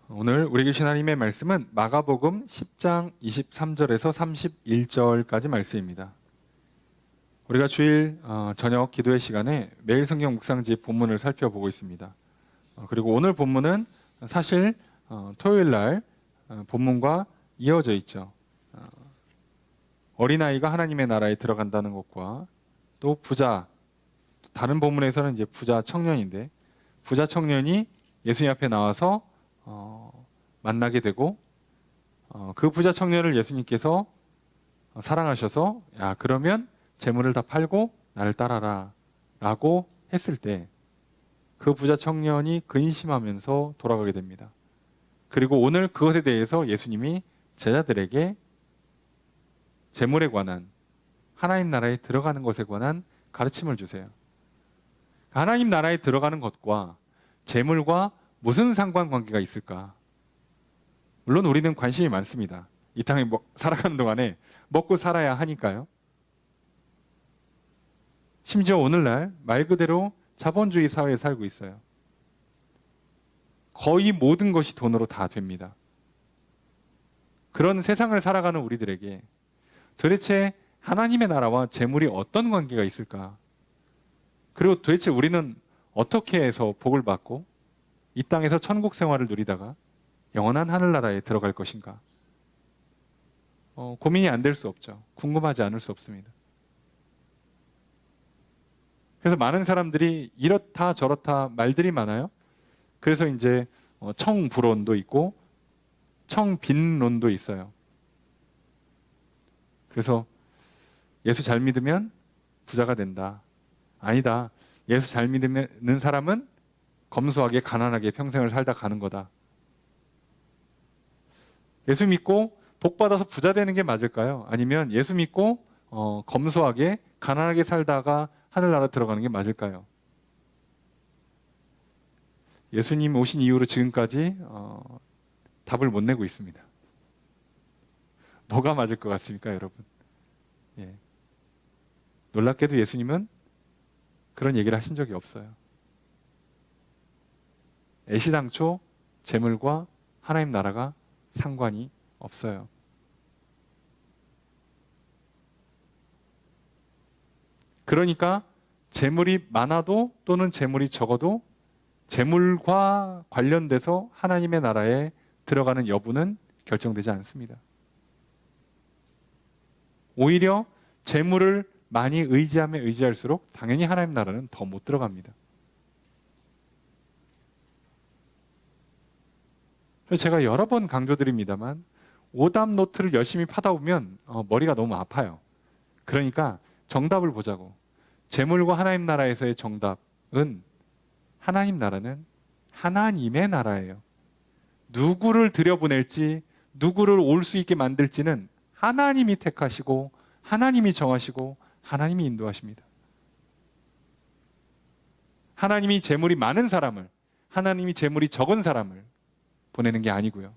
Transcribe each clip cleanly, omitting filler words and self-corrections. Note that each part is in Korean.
오늘 우리 주신 하나님의 말씀은 마가복음 10장 23절에서 31절까지 말씀입니다. 우리가 주일 저녁 기도의 시간에 매일 성경 묵상집 본문을 살펴보고 있습니다. 그리고 오늘 본문은 사실 토요일 날 본문과 이어져 있죠. 어린아이가 하나님의 나라에 들어간다는 것과 또 부자, 다른 본문에서는 이제 부자 청년인데 부자 청년이 예수님 앞에 나와서 만나게 되고 그 부자 청년을 예수님께서 사랑하셔서 야 그러면 재물을 다 팔고 나를 따라라 라고 했을 때 그 부자 청년이 근심하면서 돌아가게 됩니다. 그리고 오늘 그것에 대해서 예수님이 제자들에게 재물에 관한 하나님 나라에 들어가는 것에 관한 가르침을 주세요. 하나님 나라에 들어가는 것과 재물과 무슨 상관관계가 있을까? 물론 우리는 관심이 많습니다. 이 땅에 살아가는 동안에 먹고 살아야 하니까요. 심지어 오늘날 말 그대로 자본주의 사회에 살고 있어요. 거의 모든 것이 돈으로 다 됩니다. 그런 세상을 살아가는 우리들에게 도대체 하나님의 나라와 재물이 어떤 관계가 있을까? 그리고 도대체 우리는 어떻게 해서 복을 받고 이 땅에서 천국 생활을 누리다가 영원한 하늘나라에 들어갈 것인가? 고민이 안 될 수 없죠. 궁금하지 않을 수 없습니다. 그래서 많은 사람들이 이렇다 저렇다 말들이 많아요. 그래서 이제 청부론도 있고 청빈론도 있어요. 그래서 예수 잘 믿으면 부자가 된다. 아니다. 예수 잘 믿는 사람은 검소하게 가난하게 평생을 살다 가는 거다. 예수 믿고 복 받아서 부자 되는 게 맞을까요? 아니면 예수 믿고 검소하게 가난하게 살다가 하늘나라 들어가는 게 맞을까요? 예수님 오신 이후로 지금까지 답을 못 내고 있습니다. 뭐가 맞을 것 같습니까, 여러분? 예. 놀랍게도 예수님은 그런 얘기를 하신 적이 없어요. 애시당초 재물과 하나님 나라가 상관이 없어요. 그러니까 재물이 많아도 또는 재물이 적어도 재물과 관련돼서 하나님의 나라에 들어가는 여부는 결정되지 않습니다. 오히려 재물을 많이 의지하면 의지할수록 당연히 하나님 나라는 더 못 들어갑니다. 그래서 제가 여러 번 강조드립니다만 오답 노트를 열심히 파다 보면 머리가 너무 아파요. 그러니까 정답을 보자고. 재물과 하나님 나라에서의 정답은 하나님 나라는 하나님의 나라예요. 누구를 들여보낼지 누구를 올 수 있게 만들지는 하나님이 택하시고 하나님이 정하시고 하나님이 인도하십니다. 하나님이 재물이 많은 사람을 하나님이 재물이 적은 사람을 보내는 게 아니고요.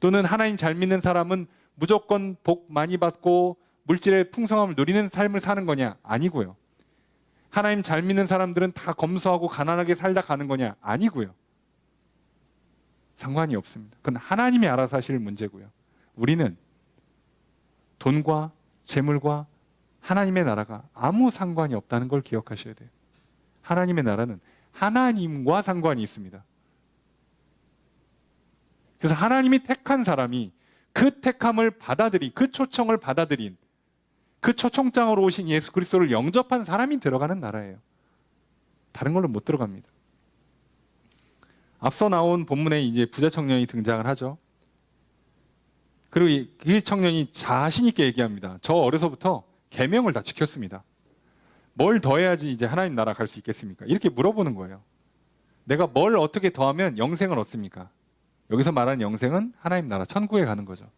또는 하나님 잘 믿는 사람은 무조건 복 많이 받고 물질의 풍성함을 누리는 삶을 사는 거냐? 아니고요. 하나님 잘 믿는 사람들은 다 검소하고 가난하게 살다 가는 거냐? 아니고요. 상관이 없습니다. 그건 하나님이 알아서 하실 문제고요. 우리는 돈과 재물과 하나님의 나라가 아무 상관이 없다는 걸 기억하셔야 돼요. 하나님의 나라는 하나님과 상관이 있습니다. 그래서 하나님이 택한 사람이 그 택함을 받아들인, 그 초청을 받아들인, 그 초청장으로 오신 예수 그리스도를 영접한 사람이 들어가는 나라예요. 다른 걸로 못 들어갑니다. 앞서 나온 본문에 이제 부자 청년이 등장을 하죠. 그리고 그 청년이 자신 있게 얘기합니다. 저 어려서부터 계명을 다 지켰습니다. 뭘 더해야지 이제 하나님 나라 갈 수 있겠습니까? 이렇게 물어보는 거예요. 내가 뭘 어떻게 더하면 영생을 얻습니까? 여기서 말하는 영생은 하나님 나라 천국에 가는 거죠.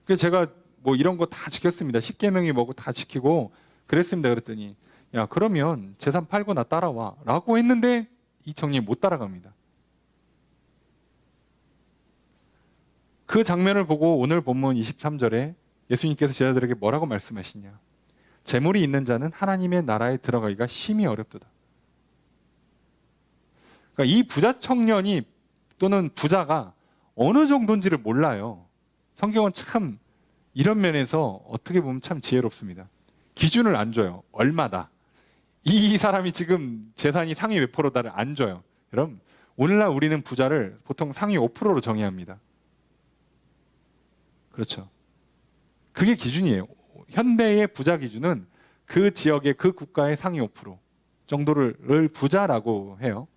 그래서 제가 뭐 이런 거 다 지켰습니다. 십계명이 뭐고 다 지키고 그랬습니다. 그랬더니 야 그러면 재산 팔고 나 따라와 라고 했는데 이 청년이 못 따라갑니다. 그 장면을 보고 오늘 본문 23절에 예수님께서 제자들에게 뭐라고 말씀하시냐? 재물이 있는 자는 하나님의 나라에 들어가기가 심히 어렵도다. 그러니까 이 부자 청년이 또는 부자가 어느 정도인지를 몰라요. 성경은 참 이런 면에서 어떻게 보면 참 지혜롭습니다. 기준을 안 줘요. 얼마다. 이 사람이 지금 재산이 상위 몇 프로다를 안 줘요. 여러분, 오늘날 우리는 부자를 보통 상위 5%로 정의합니다. 그렇죠. 그게 기준이에요. 현대의 부자 기준은 그 지역의 그 국가의 상위 5% 정도를 부자라고 해요.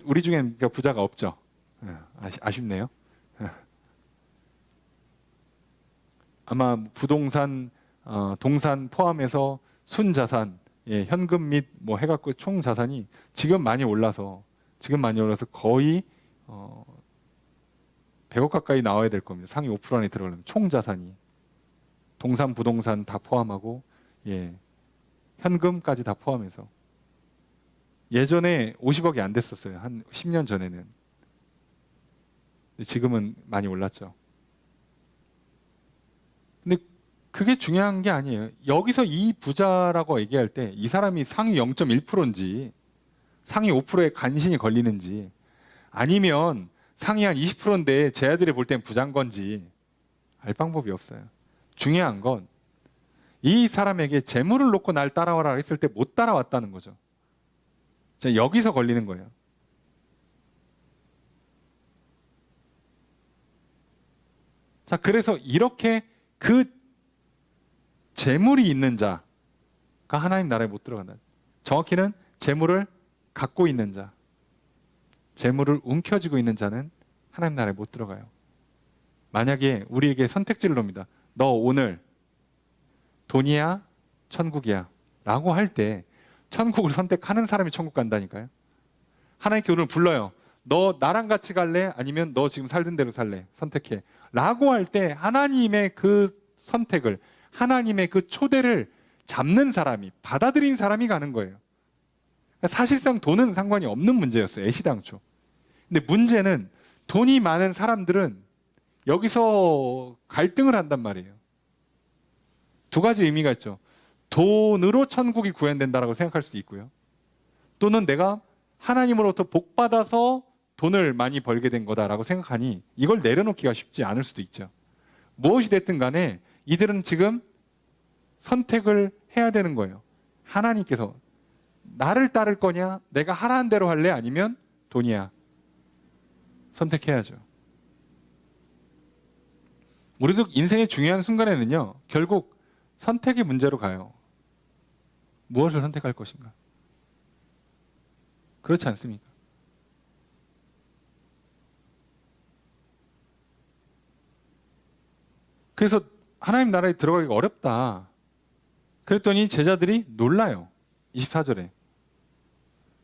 우리 중엔 부자가 없죠. 아쉽네요. 아마 부동산, 동산 포함해서 순자산, 현금 및 뭐 해갖고 총 자산이 지금 많이 올라서 거의 100억 가까이 나와야 될 겁니다. 상위 5% 안에 들어가려면 총 자산이 동산, 부동산 다 포함하고 현금까지 다 포함해서 예전에 50억이 안 됐었어요. 한 10년 전에는. 지금은 많이 올랐죠. 근데 그게 중요한 게 아니에요. 여기서 이 부자라고 얘기할 때 이 사람이 상위 0.1%인지 상위 5%에 간신히 걸리는지 아니면 상위 한 20%인데 제 아들이 볼 땐 부자인 건지 알 방법이 없어요. 중요한 건 이 사람에게 재물을 놓고 날 따라와라 했을 때 못 따라왔다는 거죠. 자, 여기서 걸리는 거예요. 자, 그래서 이렇게 그 재물이 있는 자가 하나님 나라에 못 들어간다. 정확히는 재물을 갖고 있는 자, 재물을 움켜쥐고 있는 자는 하나님 나라에 못 들어가요. 만약에 우리에게 선택지를 놉니다. 너 오늘 돈이야? 천국이야? 라고 할 때 천국을 선택하는 사람이 천국 간다니까요. 하나님께 오늘 불러요. 너 나랑 같이 갈래? 아니면 너 지금 살던 대로 살래? 선택해. 라고 할 때 하나님의 그 선택을, 하나님의 그 초대를 잡는 사람이, 받아들인 사람이 가는 거예요. 사실상 돈은 상관이 없는 문제였어요. 애시당초. 근데 문제는 돈이 많은 사람들은 여기서 갈등을 한단 말이에요. 두 가지 의미가 있죠. 돈으로 천국이 구현된다라고 생각할 수도 있고요. 또는 내가 하나님으로부터 복받아서 돈을 많이 벌게 된 거다라고 생각하니 이걸 내려놓기가 쉽지 않을 수도 있죠. 무엇이 됐든 간에 이들은 지금 선택을 해야 되는 거예요. 하나님께서 나를 따를 거냐? 내가 하라는 대로 할래? 아니면 돈이야? 선택해야죠. 우리도 인생의 중요한 순간에는요, 결국 선택의 문제로 가요. 무엇을 선택할 것인가? 그렇지 않습니까? 그래서 하나님 나라에 들어가기가 어렵다. 그랬더니 제자들이 놀라요. 24절에.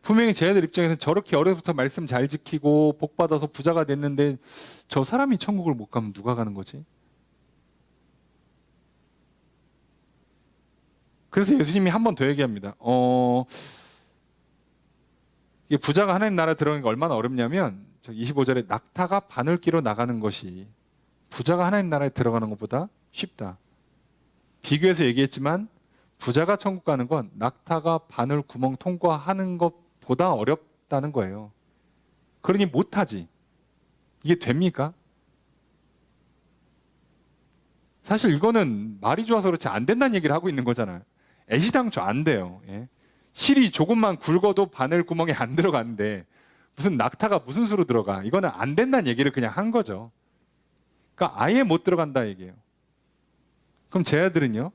분명히 제자들 입장에서는 저렇게 어려서부터 말씀 잘 지키고 복 받아서 부자가 됐는데 저 사람이 천국을 못 가면 누가 가는 거지? 그래서 예수님이 한 번 더 얘기합니다. 이게 부자가 하나님 나라에 들어가는 게 얼마나 어렵냐면 25절에 낙타가 바늘기로 나가는 것이 부자가 하나님 나라에 들어가는 것보다 쉽다. 비교해서 얘기했지만 부자가 천국 가는 건 낙타가 바늘 구멍 통과하는 것보다 어렵다는 거예요. 그러니 못하지. 이게 됩니까? 사실 이거는 말이 좋아서 그렇지 안 된다는 얘기를 하고 있는 거잖아요. 애시당초 안 돼요. 예? 실이 조금만 굵어도 바늘 구멍에 안 들어가는데 무슨 낙타가 무슨 수로 들어가. 이거는 안 된다는 얘기를 그냥 한 거죠. 그러니까 아예 못 들어간다 얘기예요. 그럼 제자들은요?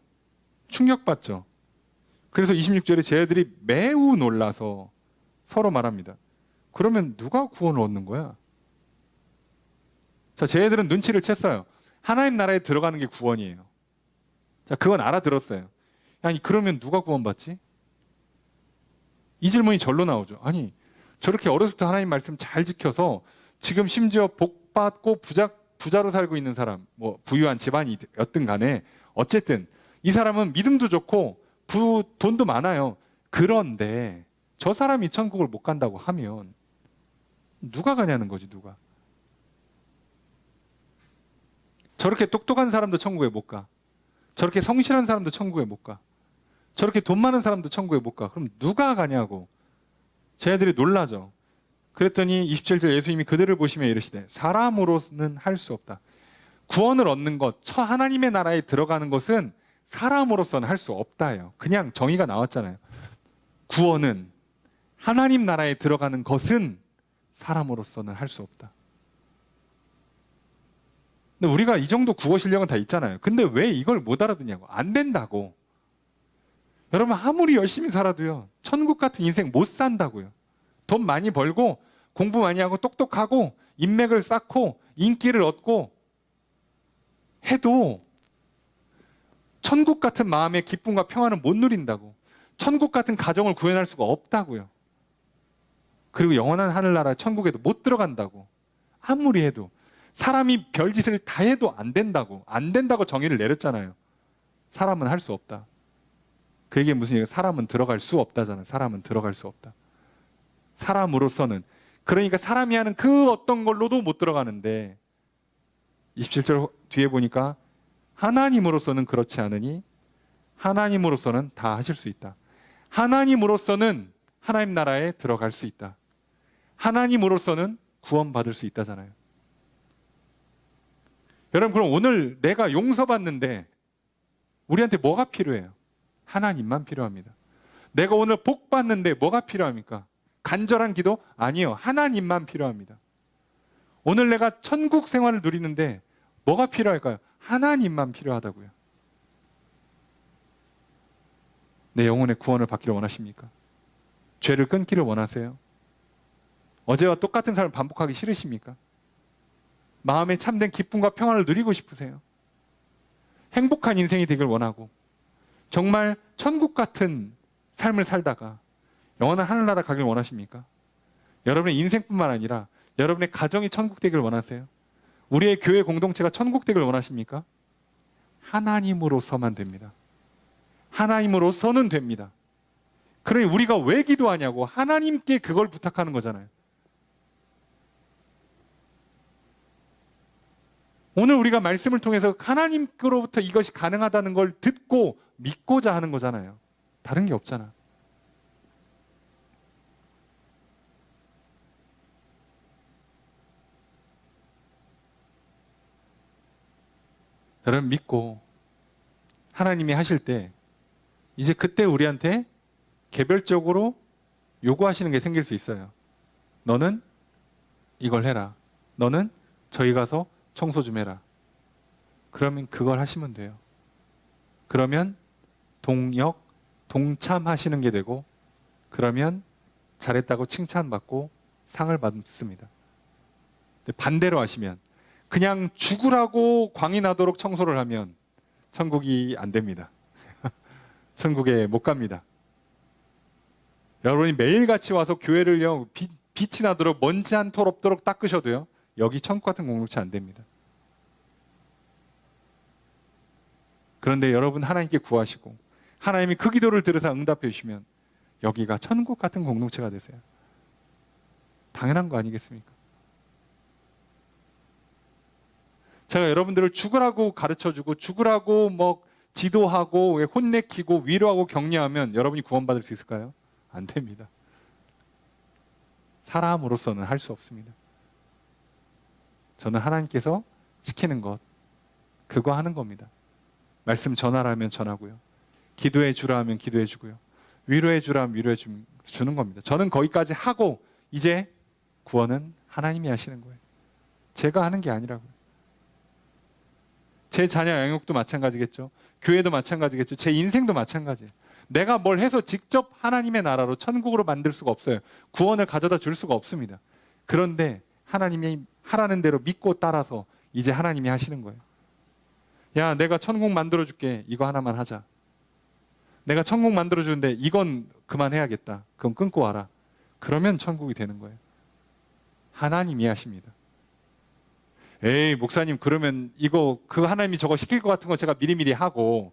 충격받죠. 그래서 26절에 제자들이 매우 놀라서 서로 말합니다. 그러면 누가 구원을 얻는 거야? 자, 제자들은 눈치를 챘어요. 하나님 나라에 들어가는 게 구원이에요. 자, 그건 알아들었어요. 아니, 그러면 누가 구원받지? 이 질문이 절로 나오죠. 아니, 저렇게 어려서부터 하나님 말씀 잘 지켜서 지금 심지어 복 받고 부자로 살고 있는 사람, 뭐 부유한 집안이었든 간에 어쨌든 이 사람은 믿음도 좋고 돈도 많아요. 그런데 저 사람이 천국을 못 간다고 하면 누가 가냐는 거지, 누가. 저렇게 똑똑한 사람도 천국에 못 가. 저렇게 성실한 사람도 천국에 못 가. 저렇게 돈 많은 사람도 천국에 못 가. 그럼 누가 가냐고. 제 애들이 놀라죠. 그랬더니 27절 예수님이 그들을 보시며 이르시되 사람으로는 할 수 없다. 구원을 얻는 것, 하나님의 나라에 들어가는 것은 사람으로서는 할 수 없다예요. 그냥 정의가 나왔잖아요. 구원은 하나님 나라에 들어가는 것은 사람으로서는 할 수 없다. 근데 우리가 이 정도 국어 실력은 다 있잖아요. 근데 왜 이걸 못 알아듣냐고. 안 된다고. 여러분 아무리 열심히 살아도요. 천국 같은 인생 못 산다고요. 돈 많이 벌고 공부 많이 하고 똑똑하고 인맥을 쌓고 인기를 얻고 해도 천국 같은 마음의 기쁨과 평안을 못 누린다고. 천국 같은 가정을 구현할 수가 없다고요. 그리고 영원한 하늘나라 천국에도 못 들어간다고. 아무리 해도. 사람이 별짓을 다 해도 안 된다고. 안 된다고 정의를 내렸잖아요. 사람은 할 수 없다. 그 얘기는 무슨 얘기예요? 사람은 들어갈 수 없다잖아요. 사람은 들어갈 수 없다. 사람으로서는. 그러니까 사람이 하는 그 어떤 걸로도 못 들어가는데 27절 뒤에 보니까 하나님으로서는 그렇지 않으니 하나님으로서는 다 하실 수 있다. 하나님으로서는 하나님 나라에 들어갈 수 있다. 하나님으로서는 구원받을 수 있다잖아요. 여러분 그럼 오늘 내가 용서받는데 우리한테 뭐가 필요해요? 하나님만 필요합니다. 내가 오늘 복 받는데 뭐가 필요합니까? 간절한 기도? 아니요. 하나님만 필요합니다. 오늘 내가 천국 생활을 누리는데 뭐가 필요할까요? 하나님만 필요하다고요. 내 영혼의 구원을 받기를 원하십니까? 죄를 끊기를 원하세요? 어제와 똑같은 삶을 반복하기 싫으십니까? 마음에 참된 기쁨과 평안을 누리고 싶으세요? 행복한 인생이 되길 원하고 정말 천국 같은 삶을 살다가 영원한 하늘나라 가길 원하십니까? 여러분의 인생뿐만 아니라 여러분의 가정이 천국 되길 원하세요? 우리의 교회 공동체가 천국 되길 원하십니까? 하나님으로서만 됩니다. 하나님으로서는 됩니다. 그러니 우리가 왜 기도하냐고. 하나님께 그걸 부탁하는 거잖아요. 오늘 우리가 말씀을 통해서 하나님께로부터 이것이 가능하다는 걸 듣고 믿고자 하는 거잖아요. 다른 게 없잖아. 여러분 믿고 하나님이 하실 때 이제 그때 우리한테 개별적으로 요구하시는 게 생길 수 있어요. 너는 이걸 해라. 너는 저희 가서 청소 좀 해라. 그러면 그걸 하시면 돼요. 그러면 동참하시는 게 되고 그러면 잘했다고 칭찬받고 상을 받습니다. 반대로 하시면 그냥 죽으라고 광이 나도록 청소를 하면 천국이 안 됩니다. 천국에 못 갑니다. 여러분이 매일같이 와서 교회를요 빛이 나도록 먼지 한 톨 없도록 닦으셔도요 여기 천국 같은 공동체 안 됩니다. 그런데 여러분 하나님께 구하시고 하나님이 그 기도를 들으사 응답해 주시면 여기가 천국 같은 공동체가 되세요. 당연한 거 아니겠습니까? 제가 여러분들을 죽으라고 가르쳐주고 죽으라고 뭐 지도하고 혼내키고 위로하고 격려하면 여러분이 구원받을 수 있을까요? 안 됩니다. 사람으로서는 할 수 없습니다. 저는 하나님께서 시키는 것 그거 하는 겁니다. 말씀 전하라 하면 전하고요. 기도해 주라 하면 기도해 주고요. 위로해 주라 하면 위로해 주는 겁니다. 저는 거기까지 하고 이제 구원은 하나님이 하시는 거예요. 제가 하는 게 아니라고요. 제 자녀 양육도 마찬가지겠죠. 교회도 마찬가지겠죠. 제 인생도 마찬가지예요. 내가 뭘 해서 직접 하나님의 나라로 천국으로 만들 수가 없어요. 구원을 가져다 줄 수가 없습니다. 그런데 하나님이 하라는 대로 믿고 따라서 이제 하나님이 하시는 거예요. 야, 내가 천국 만들어줄게. 이거 하나만 하자. 내가 천국 만들어주는데 이건 그만해야겠다. 그럼 끊고 와라. 그러면 천국이 되는 거예요. 하나님이 하십니다. 에이 목사님 그러면 이거 그 하나님이 저거 시킬 것 같은 거 제가 미리미리 하고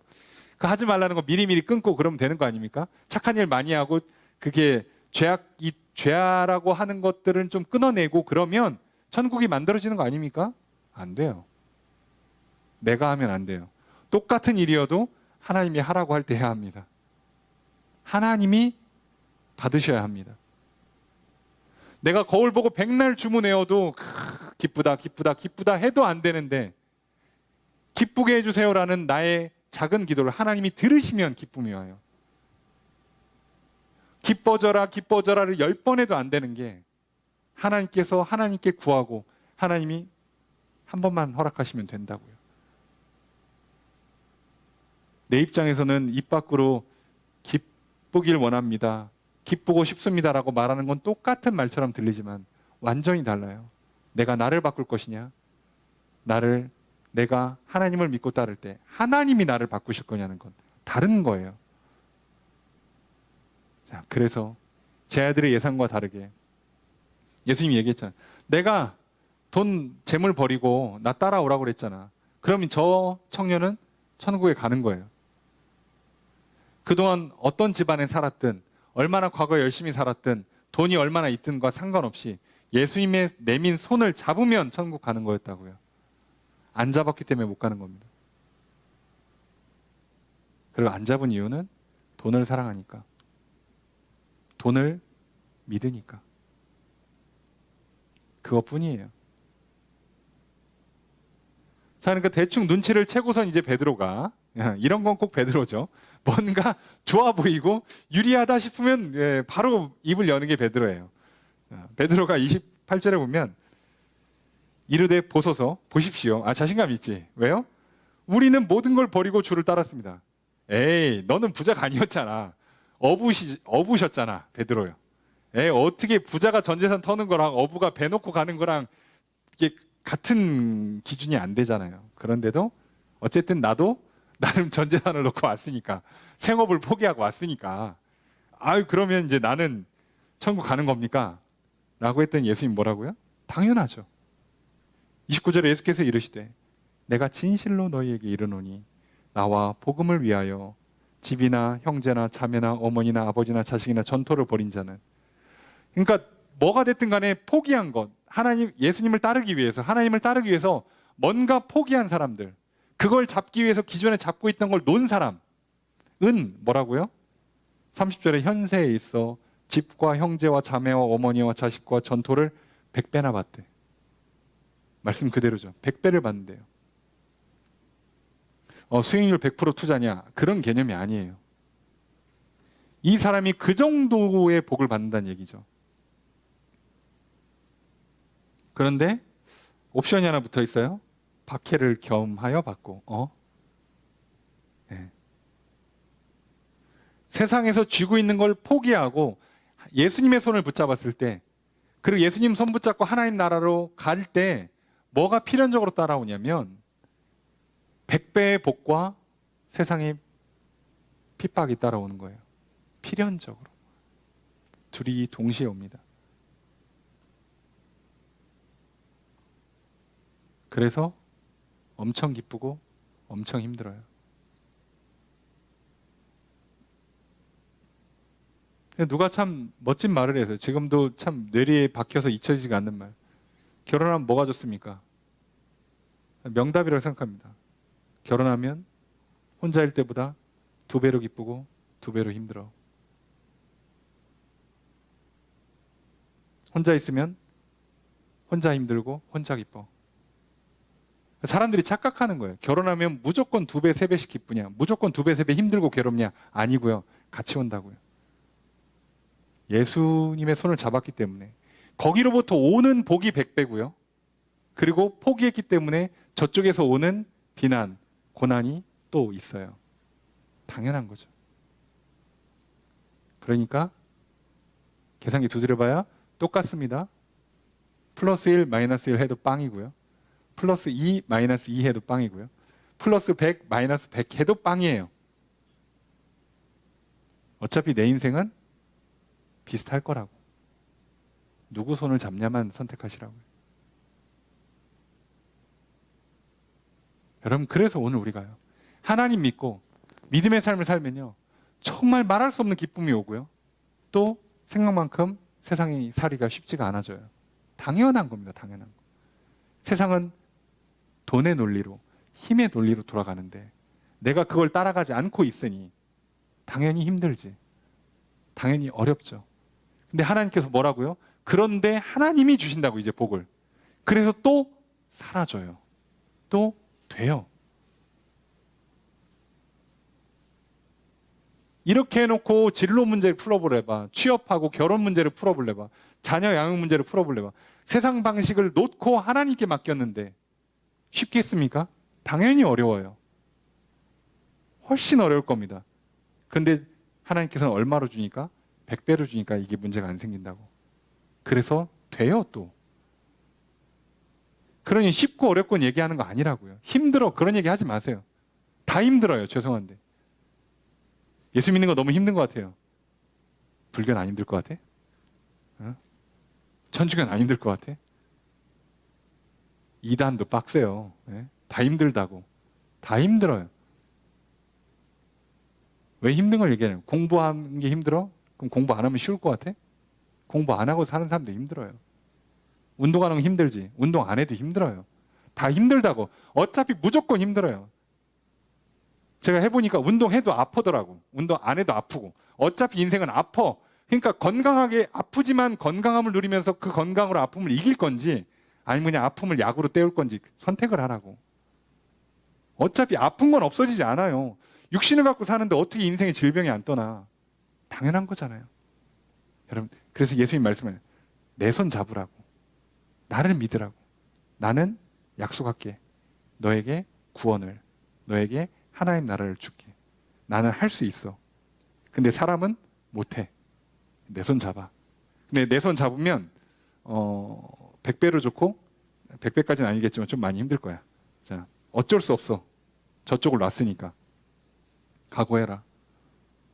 그 하지 말라는 거 미리미리 끊고 그러면 되는 거 아닙니까? 착한 일 많이 하고 그게 죄라고 하는 것들은 좀 끊어내고 그러면 천국이 만들어지는 거 아닙니까? 안 돼요. 내가 하면 안 돼요. 똑같은 일이어도 하나님이 하라고 할 때 해야 합니다. 하나님이 받으셔야 합니다. 내가 거울 보고 백날 주문해어도 기쁘다 기쁘다 기쁘다 해도 안 되는데 기쁘게 해주세요라는 나의 작은 기도를 하나님이 들으시면 기쁨이 와요. 기뻐져라 기뻐져라를 10번 해도 안 되는 게 하나님께서 하나님께 구하고 하나님이 한 번만 허락하시면 된다고요. 내 입장에서는 입 밖으로 기쁘길 원합니다, 기쁘고 싶습니다라고 말하는 건 똑같은 말처럼 들리지만 완전히 달라요. 내가 나를 바꿀 것이냐, 내가 하나님을 믿고 따를 때 하나님이 나를 바꾸실 거냐는 건 다른 거예요. 자, 그래서 제 아들의 예상과 다르게 예수님이 얘기했잖아요. 내가 돈 재물 버리고 나 따라오라고 그랬잖아. 그러면 저 청년은 천국에 가는 거예요. 그동안 어떤 집안에 살았든 얼마나 과거에 열심히 살았든 돈이 얼마나 있든과 상관없이 예수님의 내민 손을 잡으면 천국 가는 거였다고요. 안 잡았기 때문에 못 가는 겁니다. 그리고 안 잡은 이유는 돈을 사랑하니까, 돈을 믿으니까, 그것뿐이에요. 자, 그러니까 대충 눈치를 채고선 이제 베드로가, 이런 건 꼭 베드로죠, 뭔가 좋아 보이고 유리하다 싶으면 바로 입을 여는 게 베드로예요. 베드로가 28절에 보면 이르되 보소서, 보십시오. 자신감 있지. 왜요? 우리는 모든 걸 버리고 주를 따랐습니다. 에이, 너는 부자가 아니었잖아. 어부셨잖아, 베드로요. 어떻게 부자가 전 재산 터는 거랑 어부가 배 놓고 가는 거랑 이게 같은 기준이 안 되잖아요. 그런데도 어쨌든 나도 나름 전 재산을 놓고 왔으니까, 생업을 포기하고 왔으니까, 그러면 이제 나는 천국 가는 겁니까? 라고 했더니 예수님 뭐라고요? 당연하죠. 29절에 예수께서 이르시되 내가 진실로 너희에게 이르노니 나와 복음을 위하여 집이나 형제나 자매나 어머니나 아버지나 자식이나 전토를 벌인 자는, 그러니까 뭐가 됐든 간에 포기한 것, 예수님을 따르기 위해서, 하나님을 따르기 위해서 뭔가 포기한 사람들, 그걸 잡기 위해서 기존에 잡고 있던 걸 놓은 사람은 뭐라고요? 30절에 현세에 있어 집과 형제와 자매와 어머니와 자식과 전토를 100배나 받대. 말씀 그대로죠. 100배를 받는데요. 수익률 100% 투자냐? 그런 개념이 아니에요. 이 사람이 그 정도의 복을 받는다는 얘기죠. 그런데 옵션이 하나 붙어 있어요. 박해를 겸하여 받고. 네. 세상에서 쥐고 있는 걸 포기하고 예수님의 손을 붙잡았을 때, 그리고 예수님 손 붙잡고 하나님 나라로 갈 때 뭐가 필연적으로 따라오냐면 100배의 복과 세상의 핍박이 따라오는 거예요. 필연적으로. 둘이 동시에 옵니다. 그래서 엄청 기쁘고 엄청 힘들어요. 누가 참 멋진 말을 해서 지금도 참 뇌리에 박혀서 잊혀지지가 않는 말. 결혼하면 뭐가 좋습니까? 명답이라고 생각합니다. 결혼하면 혼자일 때보다 2배로 기쁘고 2배로 힘들어. 혼자 있으면 혼자 힘들고 혼자 기뻐. 사람들이 착각하는 거예요. 결혼하면 무조건 2배, 3배씩 기쁘냐, 무조건 2배, 3배 힘들고 괴롭냐? 아니고요. 같이 온다고요. 예수님의 손을 잡았기 때문에 거기로부터 오는 복이 100배고요. 그리고 포기했기 때문에 저쪽에서 오는 비난, 고난이 또 있어요. 당연한 거죠. 그러니까 계산기 두드려봐야 똑같습니다. 플러스 1, 마이너스 1 해도 빵이고요. 플러스 2, 마이너스 2 해도 빵이고요. 플러스 100, 마이너스 100 해도 빵이에요. 어차피 내 인생은 비슷할 거라고. 누구 손을 잡냐만 선택하시라고요. 여러분, 그래서 오늘 우리가요, 하나님 믿고 믿음의 삶을 살면요, 정말 말할 수 없는 기쁨이 오고요, 또 생각만큼 세상이 살기가 쉽지가 않아져요. 당연한 겁니다. 당연한 거. 세상은 돈의 논리로, 힘의 논리로 돌아가는데 내가 그걸 따라가지 않고 있으니 당연히 힘들지, 당연히 어렵죠. 근데 하나님께서 뭐라고요? 그런데 하나님이 주신다고 이제 복을. 그래서 또 사라져요. 또 돼요. 이렇게 해놓고 진로 문제를 풀어보래봐. 취업하고 결혼 문제를 풀어볼래봐. 자녀 양육 문제를 풀어볼래봐. 세상 방식을 놓고 하나님께 맡겼는데 쉽겠습니까? 당연히 어려워요. 훨씬 어려울 겁니다. 근데 하나님께서는 얼마로 주니까? 100배로 주니까 이게 문제가 안 생긴다고. 그래서 돼요 또. 그러니 쉽고 어렵고 얘기하는 거 아니라고요. 힘들어 그런 얘기 하지 마세요. 다 힘들어요. 죄송한데. 예수 믿는 거 너무 힘든 것 같아요. 불교는 안 힘들 것 같아? 어? 천주교는 안 힘들 것 같아? 이단도 빡세요. 네? 다 힘들다고. 다 힘들어요. 왜 힘든 걸 얘기하냐면 공부하는 게 힘들어? 그럼 공부 안 하면 쉬울 것 같아? 공부 안 하고 사는 사람도 힘들어요. 운동하는 건 힘들지. 운동 안 해도 힘들어요. 다 힘들다고. 어차피 무조건 힘들어요. 제가 해보니까 운동해도 아프더라고. 운동 안 해도 아프고. 어차피 인생은 아파. 그러니까 건강하게 아프지만 건강함을 누리면서 그 건강으로 아픔을 이길 건지 아니면 그냥 아픔을 약으로 때울 건지 선택을 하라고. 어차피 아픈 건 없어지지 않아요. 육신을 갖고 사는데 어떻게 인생의 질병이 안 떠나. 당연한 거잖아요. 여러분, 그래서 예수님 말씀을 내 손 잡으라고. 나를 믿으라고. 나는 약속할게. 너에게 구원을, 너에게 하나님 나라를 줄게. 나는 할 수 있어. 근데 사람은 못해. 내 손 잡아. 근데 내 손 잡으면 100배로 좋고 100배까지는 아니겠지만 좀 많이 힘들 거야. 자, 어쩔 수 없어. 저쪽을 놨으니까. 각오해라.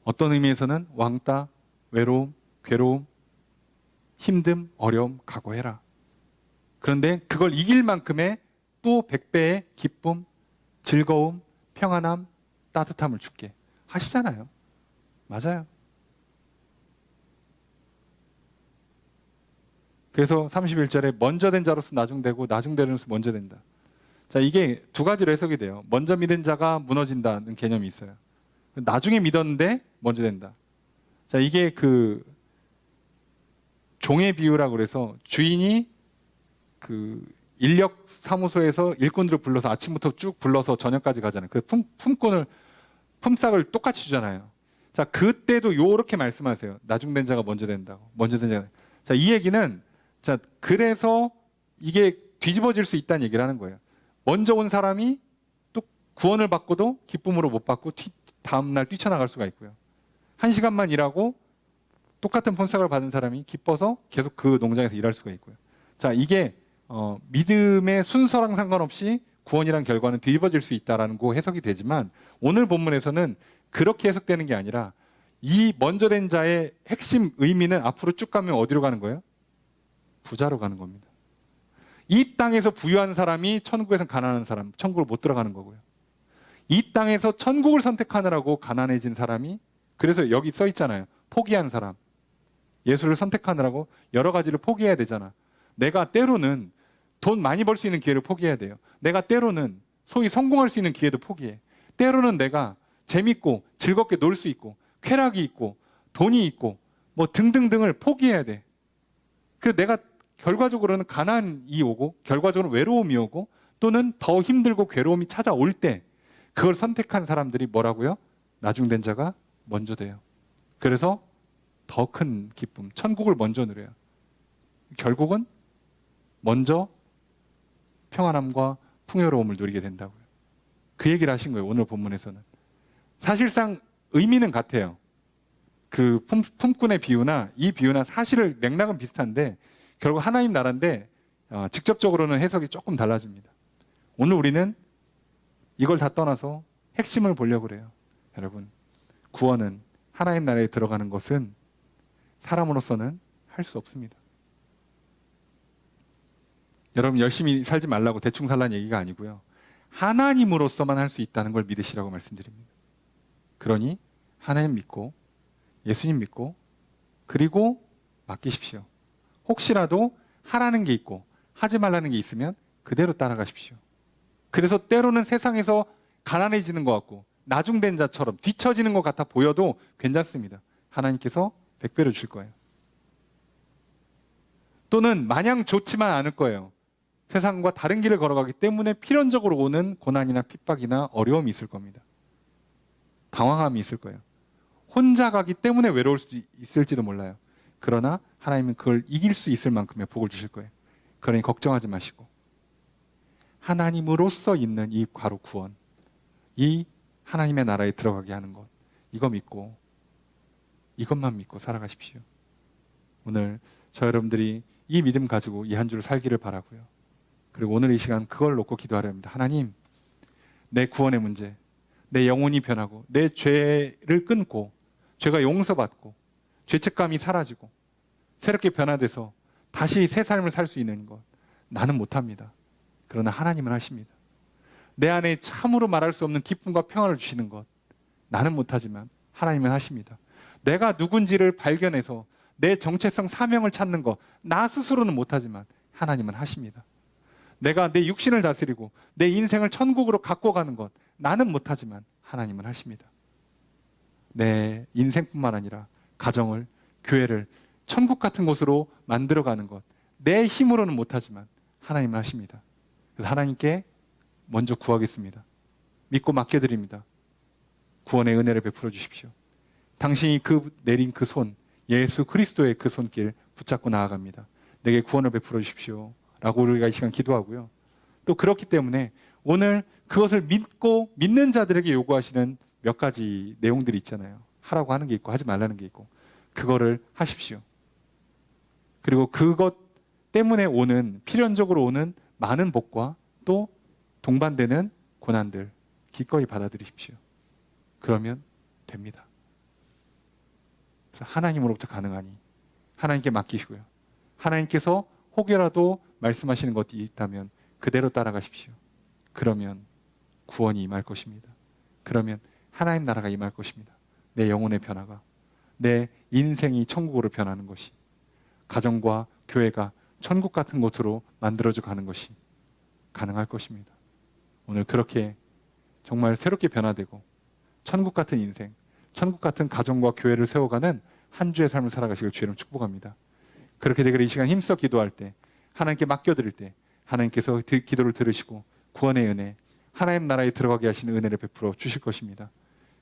어떤 의미에서는 왕따, 외로움, 괴로움, 힘듦, 어려움 각오해라. 그런데 그걸 이길 만큼의 또 100배의 기쁨, 즐거움, 평안함, 따뜻함을 줄게. 하시잖아요. 맞아요. 그래서 31절에 먼저 된 자로서 나중되고 나중된 자로서 먼저 된다. 자, 이게 두 가지로 해석이 돼요. 먼저 믿은 자가 무너진다는 개념이 있어요. 나중에 믿었는데 먼저 된다. 자, 이게 그 종의 비유라고 그래서 주인이 그 인력 사무소에서 일꾼들을 불러서 아침부터 쭉 불러서 저녁까지 가잖아요. 그 품삯을 똑같이 주잖아요. 자, 그때도 요렇게 말씀하세요. 나중된 자가 먼저 된다고. 먼저 된 자가. 자, 이 얘기는 자, 그래서 이게 뒤집어질 수 있다는 얘기를 하는 거예요. 먼저 온 사람이 또 구원을 받고도 기쁨으로 못 받고 다음날 뛰쳐나갈 수가 있고요. 1시간만 일하고 똑같은 품삯을 받은 사람이 기뻐서 계속 그 농장에서 일할 수가 있고요. 자, 이게 믿음의 순서랑 상관없이 구원이란 결과는 뒤집어질 수 있다라는 거 해석이 되지만 오늘 본문에서는 그렇게 해석되는 게 아니라 이 먼저 된 자의 핵심 의미는 앞으로 쭉 가면 어디로 가는 거예요? 부자로 가는 겁니다. 이 땅에서 부유한 사람이 천국에서 가난한 사람, 천국을 못 들어가는 거고요. 이 땅에서 천국을 선택하느라고 가난해진 사람이 그래서 여기 써 있잖아요. 포기한 사람. 예수를 선택하느라고 여러 가지를 포기해야 되잖아. 내가 때로는 돈 많이 벌 수 있는 기회를 포기해야 돼요. 내가 때로는 소위 성공할 수 있는 기회도 포기해. 때로는 내가 재밌고 즐겁게 놀 수 있고 쾌락이 있고 돈이 있고 뭐 등등등을 포기해야 돼. 그래서 내가 결과적으로는 가난이 오고 결과적으로 외로움이 오고 또는 더 힘들고 괴로움이 찾아올 때 그걸 선택한 사람들이 뭐라고요? 나중된 자가 먼저 돼요. 그래서 더 큰 기쁨, 천국을 먼저 누려요. 결국은 먼저 평안함과 풍요로움을 누리게 된다고요. 그 얘기를 하신 거예요. 오늘 본문에서는. 사실상 의미는 같아요. 그 품꾼의 비유나 이 비유나 사실을 맥락은 비슷한데 결국 하나님 나라인데 직접적으로는 해석이 조금 달라집니다. 오늘 우리는 이걸 다 떠나서 핵심을 보려고 그래요. 여러분, 구원은 하나님 나라에 들어가는 것은 사람으로서는 할 수 없습니다. 여러분 열심히 살지 말라고 대충 살라는 얘기가 아니고요. 하나님으로서만 할 수 있다는 걸 믿으시라고 말씀드립니다. 그러니 하나님 믿고 예수님 믿고 그리고 맡기십시오. 혹시라도 하라는 게 있고 하지 말라는 게 있으면 그대로 따라가십시오. 그래서 때로는 세상에서 가난해지는 것 같고 나중된 자처럼 뒤처지는 것 같아 보여도 괜찮습니다. 하나님께서 100배로 줄 거예요. 또는 마냥 좋지만 않을 거예요. 세상과 다른 길을 걸어가기 때문에 필연적으로 오는 고난이나 핍박이나 어려움이 있을 겁니다. 당황함이 있을 거예요. 혼자 가기 때문에 외로울 수 있을지도 몰라요. 그러나 하나님은 그걸 이길 수 있을 만큼의 복을 주실 거예요. 그러니 걱정하지 마시고 하나님으로서 있는 이 바로 구원, 이 하나님의 나라에 들어가게 하는 것, 이거 믿고 이것만 믿고 살아가십시오. 오늘 저 여러분들이 이 믿음 가지고 이 한 주를 살기를 바라고요. 그리고 오늘 이 시간 그걸 놓고 기도하려 합니다. 하나님, 내 구원의 문제, 내 영혼이 변하고 내 죄를 끊고 죄가 용서받고 죄책감이 사라지고 새롭게 변화돼서 다시 새 삶을 살 수 있는 것, 나는 못합니다. 그러나 하나님은 하십니다. 내 안에 참으로 말할 수 없는 기쁨과 평안을 주시는 것, 나는 못하지만 하나님은 하십니다. 내가 누군지를 발견해서 내 정체성 사명을 찾는 것, 나 스스로는 못하지만 하나님은 하십니다. 내가 내 육신을 다스리고 내 인생을 천국으로 갖고 가는 것, 나는 못하지만 하나님은 하십니다. 내 인생뿐만 아니라 가정을, 교회를 천국 같은 곳으로 만들어가는 것, 내 힘으로는 못하지만 하나님은 하십니다. 그래서 하나님께 먼저 구하겠습니다. 믿고 맡겨드립니다. 구원의 은혜를 베풀어 주십시오. 당신이 내린 그 손, 예수 그리스도의 그 손길 붙잡고 나아갑니다. 내게 구원을 베풀어 주십시오 라고 우리가 이 시간 기도하고요. 또 그렇기 때문에 오늘 그것을 믿고 믿는 자들에게 요구하시는 몇 가지 내용들이 있잖아요. 하라고 하는 게 있고 하지 말라는 게 있고, 그거를 하십시오. 그리고 그것 때문에 오는, 필연적으로 오는 많은 복과 또 동반되는 고난들 기꺼이 받아들이십시오. 그러면 됩니다. 하나님으로부터 가능하니 하나님께 맡기시고요. 하나님께서 혹여라도 말씀하시는 것이 있다면 그대로 따라가십시오. 그러면 구원이 임할 것입니다. 그러면 하나님 나라가 임할 것입니다. 내 영혼의 변화가, 내 인생이 천국으로 변하는 것이, 가정과 교회가 천국 같은 곳으로 만들어져 가는 것이 가능할 것입니다. 오늘 그렇게 정말 새롭게 변화되고 천국 같은 인생, 천국 같은 가정과 교회를 세워가는 한 주의 삶을 살아가시길 주의 이름 축복합니다. 그렇게 되기를 이 시간 힘써 기도할 때, 하나님께 맡겨드릴 때 하나님께서 기도를 들으시고 구원의 은혜, 하나님 나라에 들어가게 하시는 은혜를 베풀어 주실 것입니다.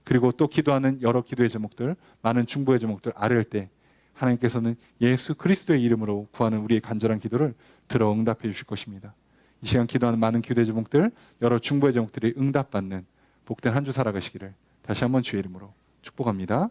그리고 또 기도하는 여러 기도의 제목들, 많은 중보의 제목들 아뢰을 때 하나님께서는 예수 그리스도의 이름으로 구하는 우리의 간절한 기도를 들어 응답해 주실 것입니다. 이 시간 기도하는 많은 기도의 제목들, 여러 중보의 제목들이 응답받는 복된 한 주 살아가시기를 다시 한번 주의 이름으로 축복합니다.